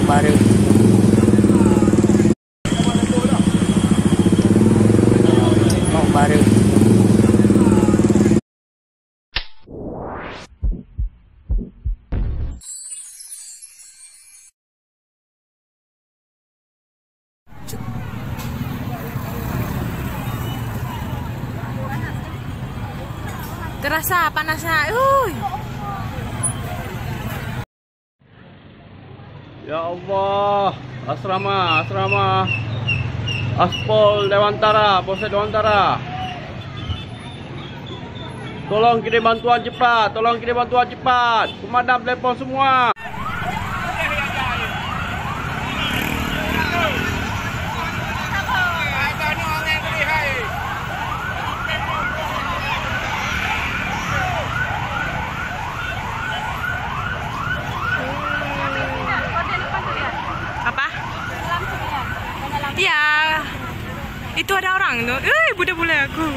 baru. Mau baru. Terasa panasnya. Ya Allah, asrama Aspol Dewantara, Polsek Dewantara. Tolong kirim bantuan cepat, Pemadam telepon semua. Apa? Iya. Itu ada orang tuh. Bule-bule aku.